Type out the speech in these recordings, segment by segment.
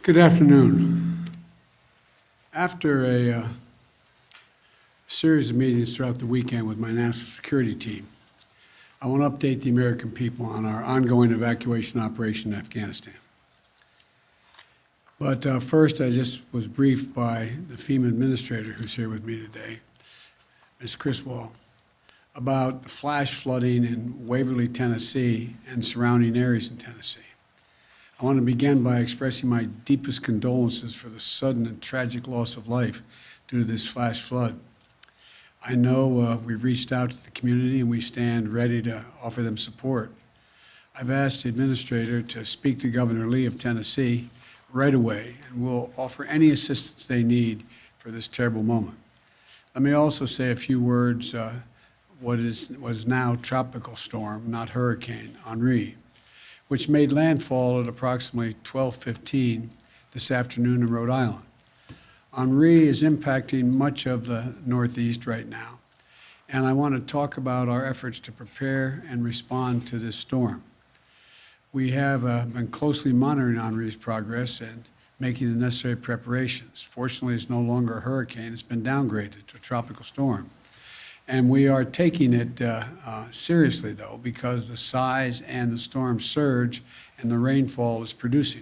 Good afternoon. After a series of meetings throughout the weekend with my national security team, I want to update the American people on our ongoing evacuation operation in Afghanistan. But first, I just was briefed by the FEMA administrator who's here with me today, Ms. Criswell, about the flash flooding in Waverly, Tennessee, and surrounding areas in Tennessee. I want to begin by expressing my deepest condolences for the sudden and tragic loss of life due to this flash flood. I know we've reached out to the community and we stand ready to offer them support. I've asked the administrator to speak to Governor Lee of Tennessee right away, and we'll offer any assistance they need for this terrible moment. Let me also say a few words what is now Tropical Storm, not Hurricane Henri, which made landfall at approximately 12:15 this afternoon in Rhode Island. Henri is impacting much of the Northeast right now, and I want to talk about our efforts to prepare and respond to this storm. We have been closely monitoring Henri's progress and making the necessary preparations. Fortunately, it's no longer a hurricane. It's been downgraded to a tropical storm. And we are taking it seriously, though, because the size and the storm surge and the rainfall is producing.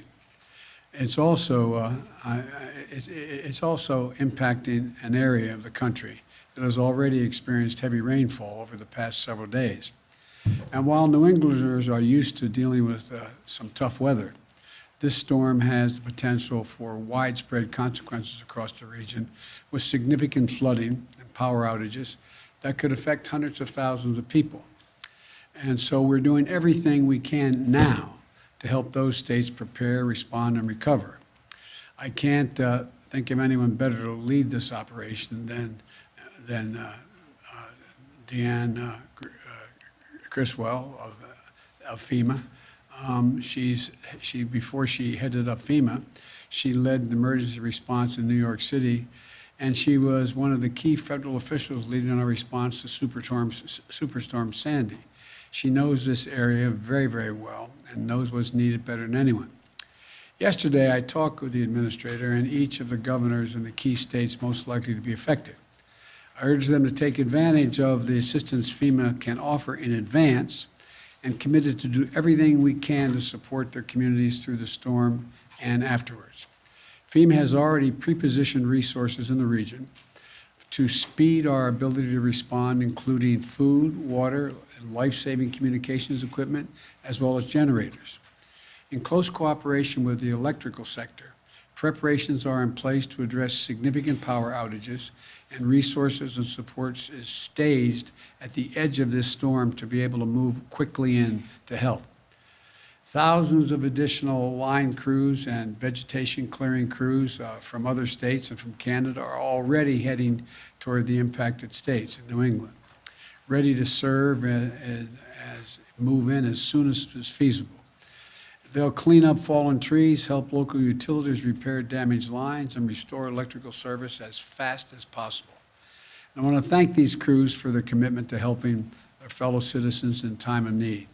It's also impacting an area of the country that has already experienced heavy rainfall over the past several days. And while New Englanders are used to dealing with some tough weather, this storm has the potential for widespread consequences across the region with significant flooding and power outages that could affect hundreds of thousands of people. And so we're doing everything we can now to help those states prepare, respond, and recover. I can't think of anyone better to lead this operation than Deanne Criswell of FEMA. Before she headed up FEMA, she led the emergency response in New York City, and she was one of the key federal officials leading our response to Superstorm Sandy. She knows this area very, very well and knows what's needed better than anyone. Yesterday, I talked with the administrator and each of the governors in the key states most likely to be affected. I urged them to take advantage of the assistance FEMA can offer in advance and committed to do everything we can to support their communities through the storm and afterwards. FEMA has already pre-positioned resources in the region to speed our ability to respond, including food, water, and life-saving communications equipment, as well as generators. In close cooperation with the electrical sector, preparations are in place to address significant power outages, and resources and supports is staged at the edge of this storm to be able to move quickly in to help. Thousands of additional line crews and vegetation clearing crews from other states and from Canada are already heading toward the impacted states in New England, ready to serve as move in as soon as is feasible. They'll clean up fallen trees, help local utilities repair damaged lines, and restore electrical service as fast as possible. And I want to thank these crews for their commitment to helping their fellow citizens in time of need.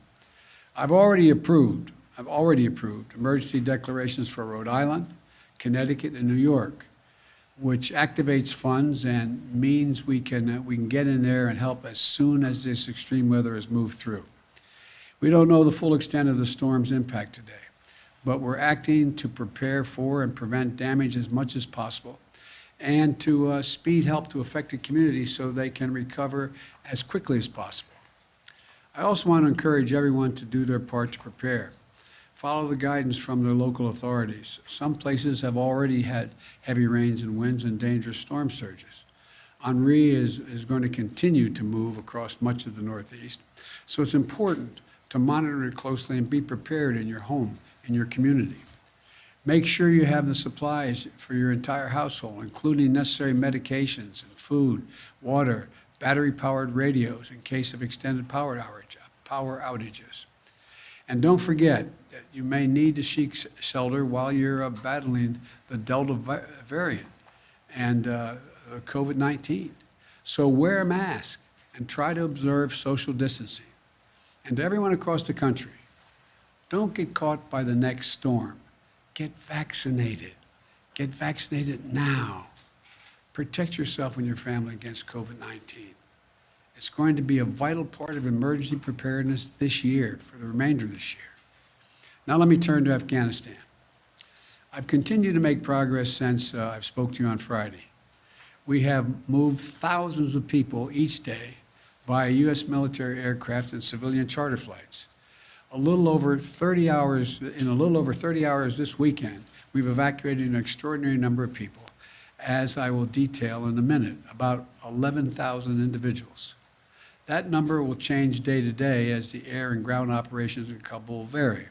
I've already approved emergency declarations for Rhode Island, Connecticut, and New York, which activates funds and means we can get in there and help as soon as this extreme weather has moved through. We don't know the full extent of the storm's impact today, but we're acting to prepare for and prevent damage as much as possible and to speed help to affected communities so they can recover as quickly as possible. I also want to encourage everyone to do their part to prepare. Follow the guidance from their local authorities. Some places have already had heavy rains and winds and dangerous storm surges. Henri is going to continue to move across much of the Northeast, so it's important to monitor it closely and be prepared in your home, in your community. Make sure you have the supplies for your entire household, including necessary medications and food, water, battery-powered radios in case of extended power outages. And don't forget that you may need to seek shelter while you're battling the Delta variant and COVID-19. So wear a mask and try to observe social distancing. And to everyone across the country, don't get caught by the next storm. get vaccinated. Get vaccinated now. Protect yourself and your family against COVID-19. It's going to be a vital part of emergency preparedness this year, for the remainder of this year. Now let me turn to Afghanistan. I've continued to make progress since I've spoke to you on Friday. We have moved thousands of people each day via U.S. military aircraft and civilian charter flights. In a little over 30 hours this weekend, we've evacuated an extraordinary number of people, as I will detail in a minute, about 11,000 individuals. That number will change day to day as the air and ground operations in Kabul vary.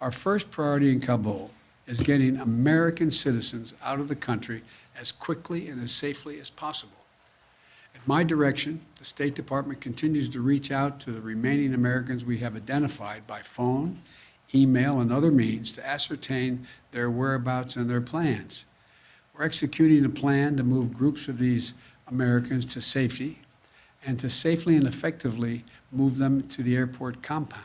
Our first priority in Kabul is getting American citizens out of the country as quickly and as safely as possible. At my direction, the State Department continues to reach out to the remaining Americans we have identified by phone, email, and other means to ascertain their whereabouts and their plans. We're executing a plan to move groups of these Americans to safety and to safely and effectively move them to the airport compound.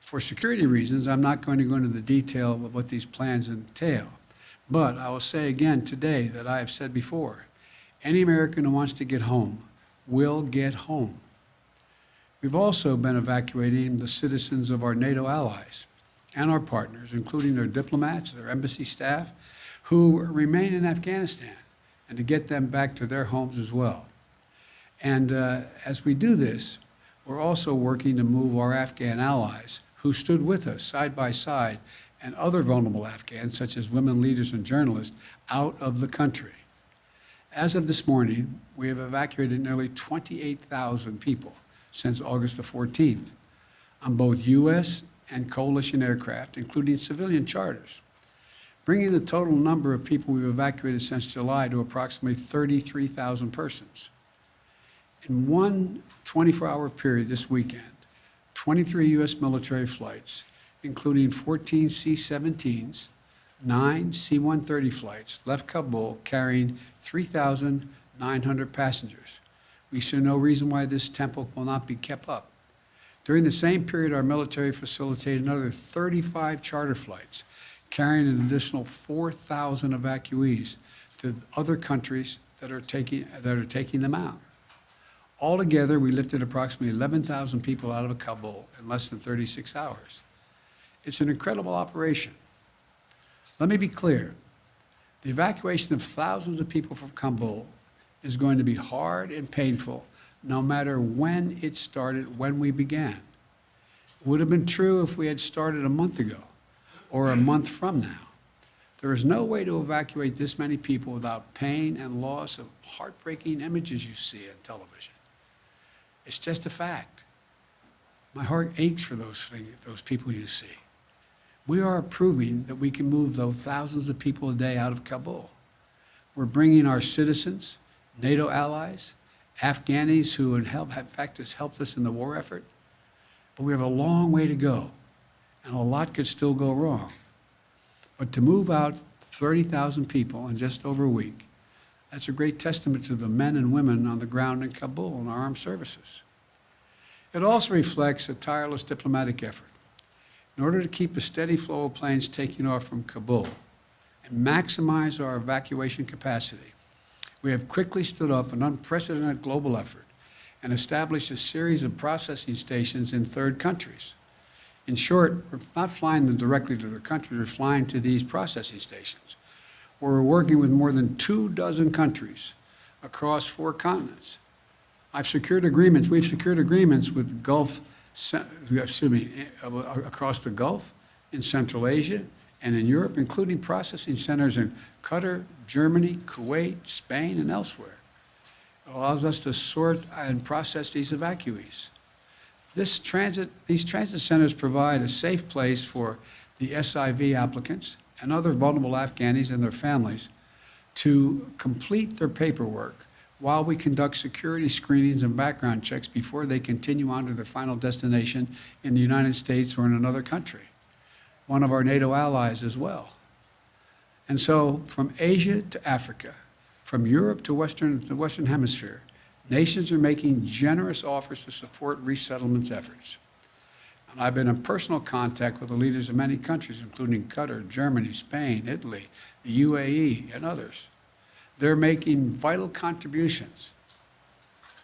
For security reasons, I'm not going to go into the detail of what these plans entail, but I will say again today that I have said before, any American who wants to get home will get home. We've also been evacuating the citizens of our NATO allies and our partners, including their diplomats, their embassy staff, who remain in Afghanistan, and to get them back to their homes as well. And as we do this, we're also working to move our Afghan allies who stood with us side by side and other vulnerable Afghans, such as women leaders and journalists, out of the country. As of this morning, we have evacuated nearly 28,000 people since August the 14th on both U.S. and coalition aircraft, including civilian charters, bringing the total number of people we've evacuated since July to approximately 33,000 persons. In one 24-hour period this weekend, 23 U.S. military flights, including 14 C-17s, 9 C-130 flights, left Kabul carrying 3,900 passengers. We see no reason why this tempo will not be kept up. During the same period, our military facilitated another 35 charter flights, carrying an additional 4,000 evacuees to other countries that are taking them out. Altogether, we lifted approximately 11,000 people out of Kabul in less than 36 hours. It's an incredible operation. Let me be clear. The evacuation of thousands of people from Kabul is going to be hard and painful, no matter when it started, when we began. It would have been true if we had started a month ago or a month from now. There is no way to evacuate this many people without pain and loss of heartbreaking images you see on television. It's just a fact. My heart aches for those people you see. We are proving that we can move those thousands of people a day out of Kabul. We're bringing our citizens, NATO allies, Afghanis who in fact has helped us in the war effort, but we have a long way to go, and a lot could still go wrong. But to move out 30,000 people in just over a week, that's a great testament to the men and women on the ground in Kabul and our armed services. It also reflects a tireless diplomatic effort. In order to keep a steady flow of planes taking off from Kabul and maximize our evacuation capacity, we have quickly stood up an unprecedented global effort and established a series of processing stations in third countries. In short, we're not flying them directly to their country, we're flying to these processing stations, where we're working with more than 24 countries across 4 continents. We've secured agreements with Gulf, across the Gulf, in Central Asia, and in Europe, including processing centers in Qatar, Germany, Kuwait, Spain, and elsewhere. It allows us to sort and process these evacuees. These transit centers provide a safe place for the SIV applicants and other vulnerable Afghanis and their families to complete their paperwork while we conduct security screenings and background checks before they continue on to their final destination in the United States or in another country, one of our NATO allies as well. And so from Asia to Africa, from Europe to the Western Hemisphere, nations are making generous offers to support resettlement efforts. And I've been in personal contact with the leaders of many countries, including Qatar, Germany, Spain, Italy, the UAE, and others. They're making vital contributions.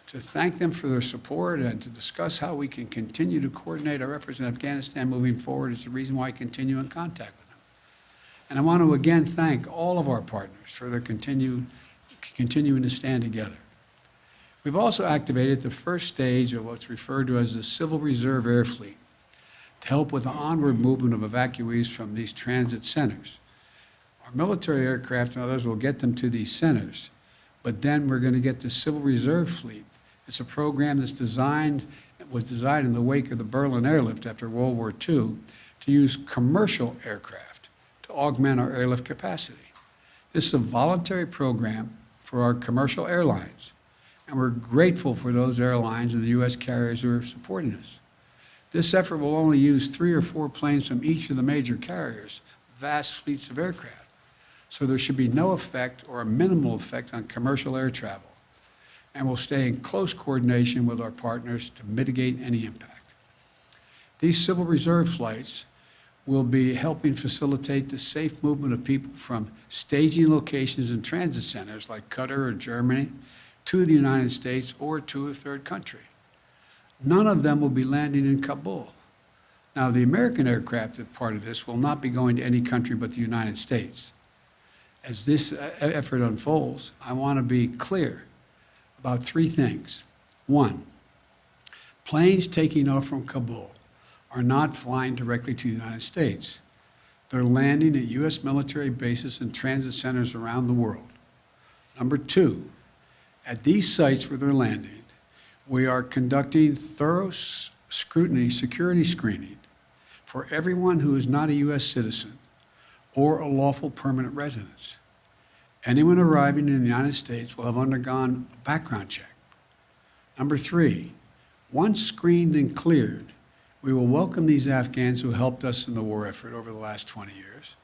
To thank them for their support and to discuss how we can continue to coordinate our efforts in Afghanistan moving forward is the reason why I continue in contact with them. And I want to again thank all of our partners for their continuing to stand together. We've also activated the first stage of what's referred to as the Civil Reserve Air Fleet to help with the onward movement of evacuees from these transit centers. Our military aircraft and others will get them to these centers, but then we're going to get the Civil Reserve Fleet. It's a program that's was designed in the wake of the Berlin airlift after World War II to use commercial aircraft to augment our airlift capacity. This is a voluntary program for our commercial airlines, and we're grateful for those airlines and the U.S. carriers who are supporting us. This effort will only use 3 or 4 planes from each of the major carriers, vast fleets of aircraft, so there should be no effect or a minimal effect on commercial air travel, and we'll stay in close coordination with our partners to mitigate any impact. These Civil Reserve flights will be helping facilitate the safe movement of people from staging locations and transit centers like Qatar or Germany to the United States or to a third country. None of them will be landing in Kabul. Now, the American aircraft that part of this will not be going to any country but the United States. As this effort unfolds, I want to be clear about 3 things. 1, planes taking off from Kabul are not flying directly to the United States. They're landing at U.S. military bases and transit centers around the world. Number 2, at these sites where they're landing, we are conducting thorough scrutiny, security screening for everyone who is not a U.S. citizen or a lawful permanent resident. Anyone arriving in the United States will have undergone a background check. Number 3, once screened and cleared, we will welcome these Afghans who helped us in the war effort over the last 20 years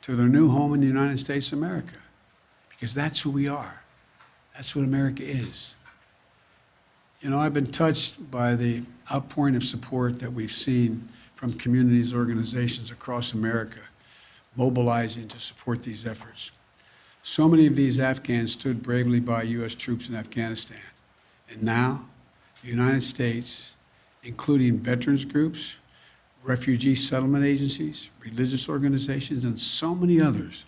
to their new home in the United States of America, because that's who we are. That's what America is. You know, I've been touched by the outpouring of support that we've seen from communities, organizations across America mobilizing to support these efforts. So many of these Afghans stood bravely by U.S. troops in Afghanistan. And now, the United States, including veterans groups, refugee settlement agencies, religious organizations, and so many others,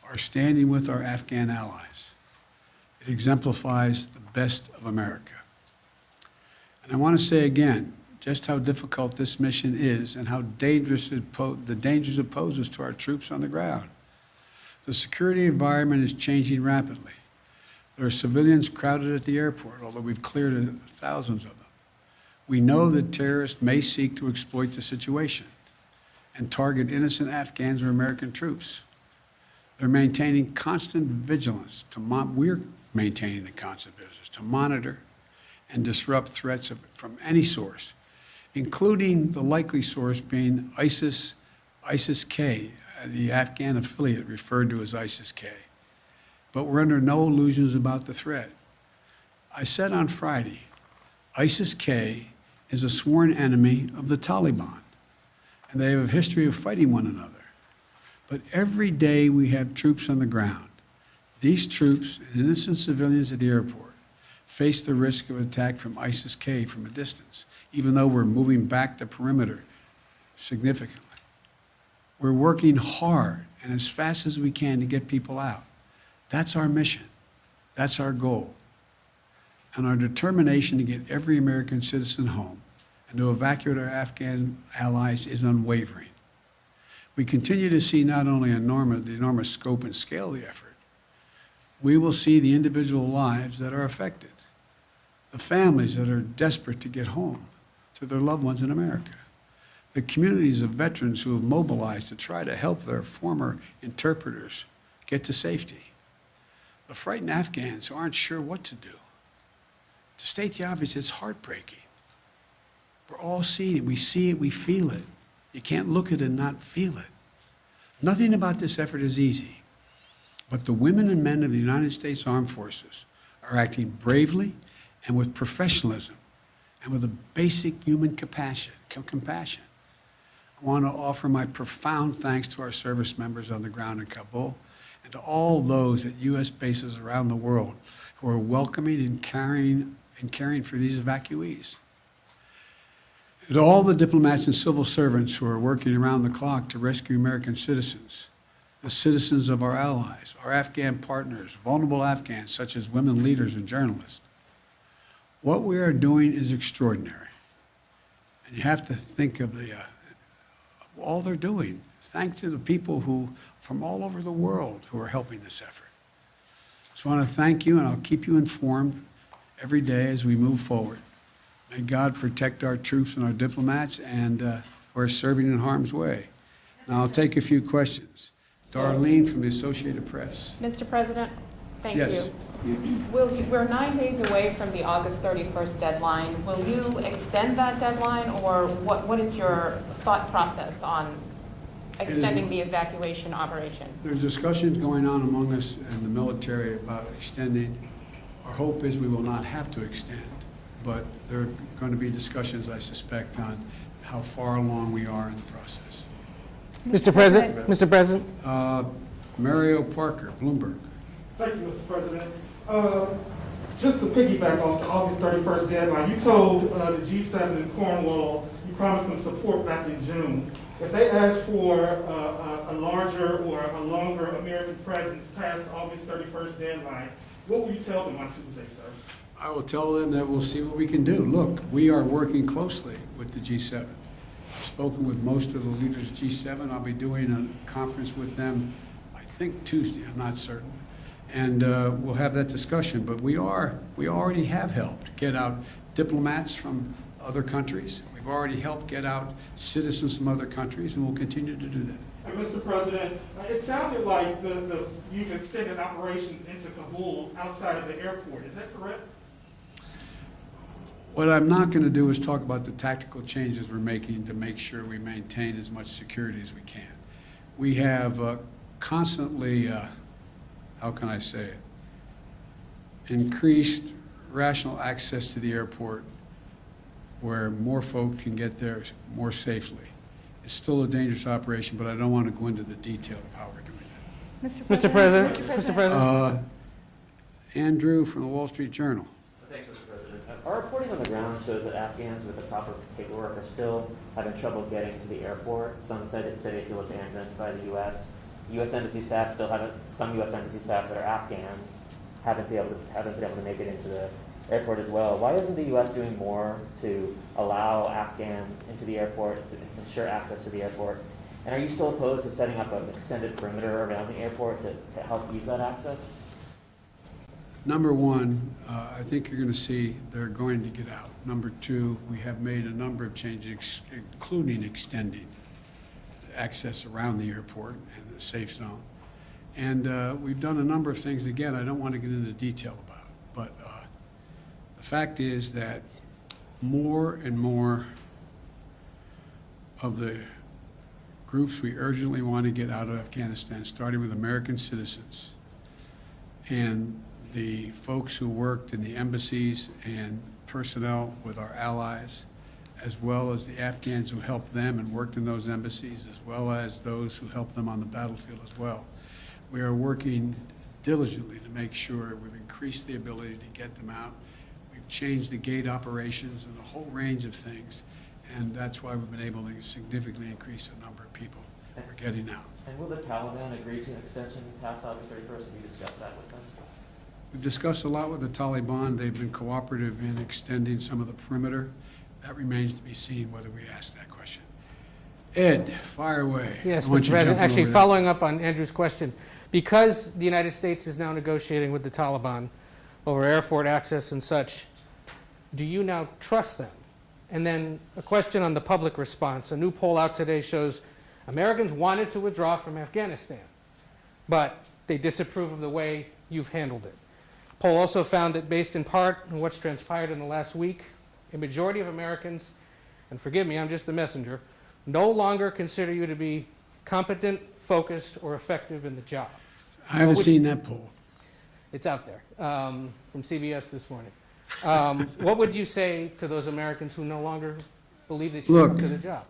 are standing with our Afghan allies. It exemplifies the best of America. And I want to say again, just how difficult this mission is and how dangerous the dangers it poses to our troops on the ground. The security environment is changing rapidly. There are civilians crowded at the airport, although we've cleared thousands of them. We know that terrorists may seek to exploit the situation and target innocent Afghans or American troops. They're maintaining constant vigilance. We're maintaining the constant vigilance to monitor and disrupt threats from any source, including the likely source being ISIS-K, the Afghan affiliate referred to as ISIS-K. But we're under no illusions about the threat. I said on Friday, ISIS-K is a sworn enemy of the Taliban, and they have a history of fighting one another. But every day we have troops on the ground. These troops and innocent civilians at the airport face the risk of attack from ISIS-K from a distance, even though we're moving back the perimeter significantly. We're working hard and as fast as we can to get people out. That's our mission. That's our goal. And our determination to get every American citizen home and to evacuate our Afghan allies is unwavering. We continue to see not only the enormous scope and scale of the effort, we will see the individual lives that are affected, the families that are desperate to get home to their loved ones in America, the communities of veterans who have mobilized to try to help their former interpreters get to safety, the frightened Afghans who aren't sure what to do. To state the obvious, it's heartbreaking. We're all seeing it. We see it, we feel it. You can't look at it and not feel it. Nothing about this effort is easy, but the women and men of the United States Armed Forces are acting bravely and with professionalism and with a basic human compassion. want to offer my profound thanks to our service members on the ground in Kabul and to all those at U.S. bases around the world who are welcoming and caring for these evacuees. And to all the diplomats and civil servants who are working around the clock to rescue American citizens, the citizens of our allies, our Afghan partners, vulnerable Afghans such as women leaders and journalists. What we are doing is extraordinary. And you have to think of all they're doing. Thanks to the people from all over the world who are helping this effort. So I want to thank you, and I'll keep you informed every day as we move forward. May God protect our troops and our diplomats and who are serving in harm's way. Now I'll take a few questions. Darlene from the Associated Press. Mr. President, thank Yes. you. We're 9 days away from the August 31st deadline. Will you extend that deadline, or what is your thought process on extending the evacuation operation? There's discussions going on among us and the military about extending. Our hope is we will not have to extend, but there are going to be discussions, I suspect, on how far along we are in the process. Mr. President. Mario Parker, Bloomberg. Thank you, Mr. President. Just to piggyback off the August 31st deadline, you told the G7 in Cornwall you promised them support back in June. If they ask for a larger or a longer American presence past the August 31st deadline, what will you tell them on Tuesday, sir? I will tell them that we'll see what we can do. Look, we are working closely with the G7. I've spoken with most of the leaders of G7. I'll be doing a conference with them, I think Tuesday, I'm not certain. And we'll have that discussion. But we already have helped get out diplomats from other countries. We've already helped get out citizens from other countries, and we'll continue to do that. And Mr. President, it sounded like you've extended operations into Kabul outside of the airport. Is that correct? What I'm not going to do is talk about the tactical changes we're making to make sure we maintain as much security as we can. We have constantly, how can I say it, increased rational access to the airport where more folk can get there more safely. It's still a dangerous operation, but I don't want to go into the detail of how we're doing that. Mr. President. Andrew from the Wall Street Journal. Thanks, Mr. President. Our reporting on the ground shows that Afghans with the proper paperwork are still having trouble getting to the airport. Some said it if you look at by the U.S. U.S. Embassy staff still haven't. Some U.S. Embassy staff that are Afghan haven't been able to make it into the airport as well. Why isn't the U.S. doing more to allow Afghans into the airport, to ensure access to the airport? And are you still opposed to setting up an extended perimeter around the airport to help ease that access? Number one, I think you're going to see they're going to get out. Number two, we have made a number of changes, including extending access around the airport and the safe zone. And we've done a number of things, again, I don't want to get into detail about it, but the fact is that more and more of the groups we urgently want to get out of Afghanistan, starting with American citizens and the folks who worked in the embassies and personnel with our allies, as well as the Afghans who helped them and worked in those embassies, as well as those who helped them on the battlefield as well. We are working diligently to make sure we've increased the ability to get them out. We've changed the gate operations and a whole range of things, and that's why we've been able to significantly increase the number of people we're getting out. And will the Taliban agree to an extension past August 31st? Have you discussed that with them? We've discussed a lot with the Taliban. They've been cooperative in extending some of the perimeter. That remains to be seen whether we ask that question. Ed, fire away. Yes, Mr. President. Actually, following up on Andrew's question, because the United States is now negotiating with the Taliban over airport access and such, do you now trust them? And then a question on the public response. A new poll out today shows Americans wanted to withdraw from Afghanistan, but they disapprove of the way you've handled it. Poll also found that based in part on what's transpired in the last week, a majority of Americans, and forgive me, I'm just the messenger, no longer consider you to be competent, focused, or effective in the job. I haven't seen that poll. It's out there from CBS this morning. What would you say to those Americans who no longer believe that you're up to the job?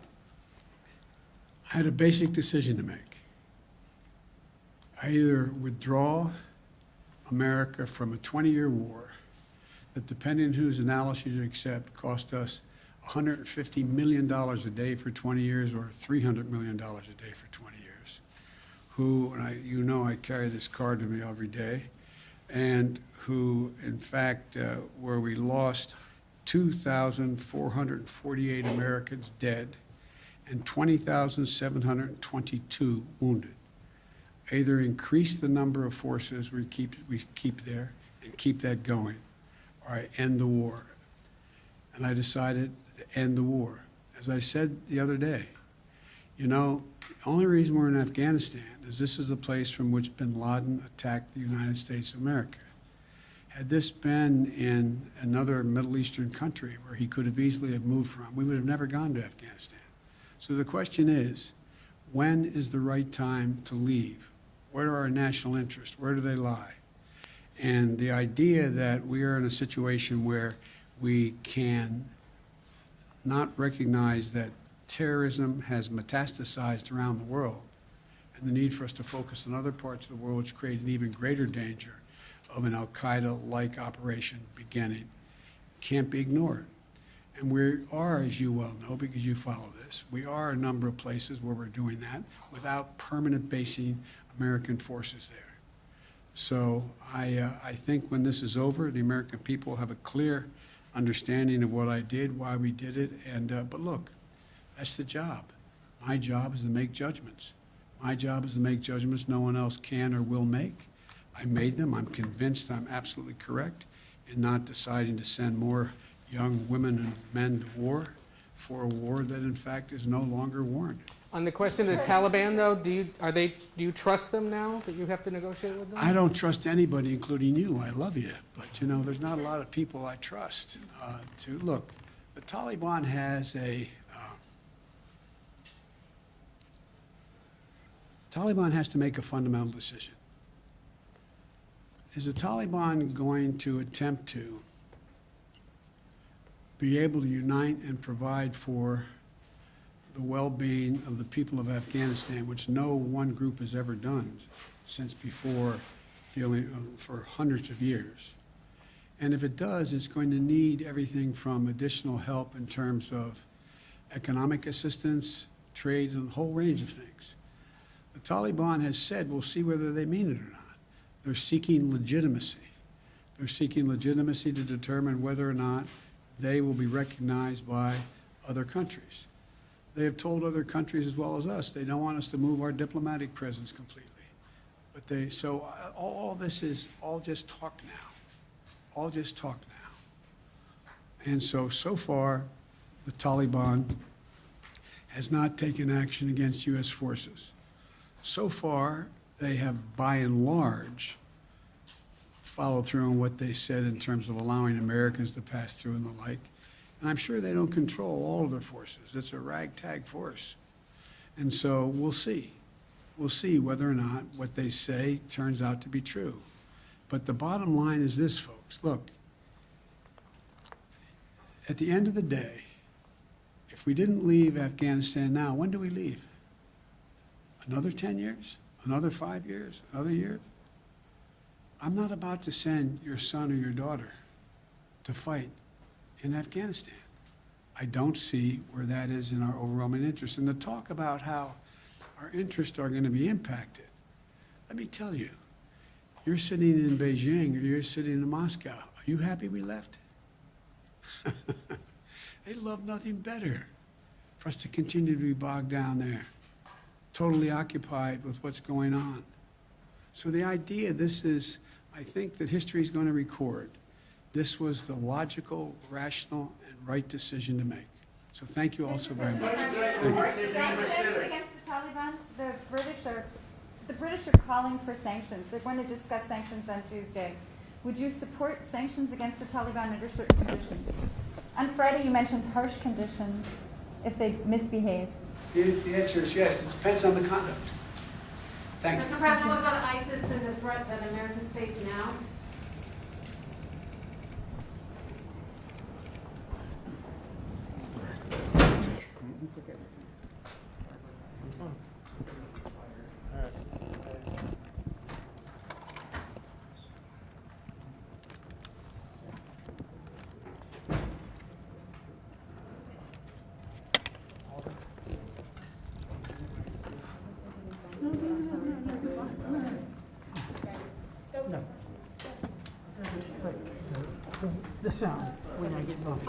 I had a basic decision to make. I either withdraw America from a 20-year war that, depending on whose analysis you accept, cost us $150 million a day for 20 years or $300 million a day for 20 years, who, and you know I carry this card with me every day, and who, in fact, where we lost 2,448 Americans dead and 20,722 wounded. Either increase the number of forces we keep there and keep that going, or I end the war. And I decided to end the war. As I said the other day, you know, the only reason we're in Afghanistan is this is the place from which bin Laden attacked the United States of America. Had this been in another Middle Eastern country where he could have easily have moved from, we would have never gone to Afghanistan. So the question is, when is the right time to leave? What are our national interests? Where do they lie? And the idea that we are in a situation where we can not recognize that terrorism has metastasized around the world, and the need for us to focus on other parts of the world which create an even greater danger of an al-Qaeda-like operation beginning, can't be ignored. And we are, as you well know, because you follow this, we are a number of places where we're doing that without permanent basing American forces there. So I think when this is over, the American people have a clear understanding of what I did, why we did it, and but look, that's the job. My job is to make judgments. My job is to make judgments no one else can or will make. I made them. I'm convinced I'm absolutely correct in not deciding to send more young women and men to war for a war that, in fact, is no longer warranted. On the question of the Taliban, though, do you trust them now that you have to negotiate with them? I don't trust anybody, including you. I love you, but you know, there's not a lot of people I trust. To look, the Taliban has to make a fundamental decision. Is the Taliban going to attempt to be able to unite and provide for the well-being of the people of Afghanistan, which no one group has ever done since before, dealing for hundreds of years? And if it does, it's going to need everything from additional help in terms of economic assistance, trade, and a whole range of things. The Taliban has said, we'll see whether they mean it or not. They're seeking legitimacy. They're seeking legitimacy to determine whether or not they will be recognized by other countries. They have told other countries as well as us they don't want us to move our diplomatic presence completely. But so all of this is all just talk now. All just talk now. And so far, the Taliban has not taken action against U.S. forces. So far, they have, by and large, followed through on what they said in terms of allowing Americans to pass through and the like. And I'm sure they don't control all of their forces. It's a ragtag force. And so we'll see. We'll see whether or not what they say turns out to be true. But the bottom line is this, folks. Look, at the end of the day, if we didn't leave Afghanistan now, when do we leave? Another 10 years? Another 5 years? Another year? I'm not about to send your son or your daughter to fight in Afghanistan. I don't see where that is in our overwhelming interest. And the talk about how our interests are going to be impacted, let me tell you, you're sitting in Beijing or you're sitting in Moscow. Are you happy we left? They'd love nothing better for us to continue to be bogged down there, totally occupied with what's going on. So the idea, I think that history is going to record, this was the logical, rational, and right decision to make. So thank you all so very much. Sanctions against the Taliban, the British are calling for sanctions. They're going to discuss sanctions on Tuesday. Would you support sanctions against the Taliban under certain conditions? On Friday, you mentioned harsh conditions if they misbehave. The answer is yes. It depends on the conduct. Thanks. Mr. President, what about ISIS and the threat that Americans face now? affect the sound when I get bumpy.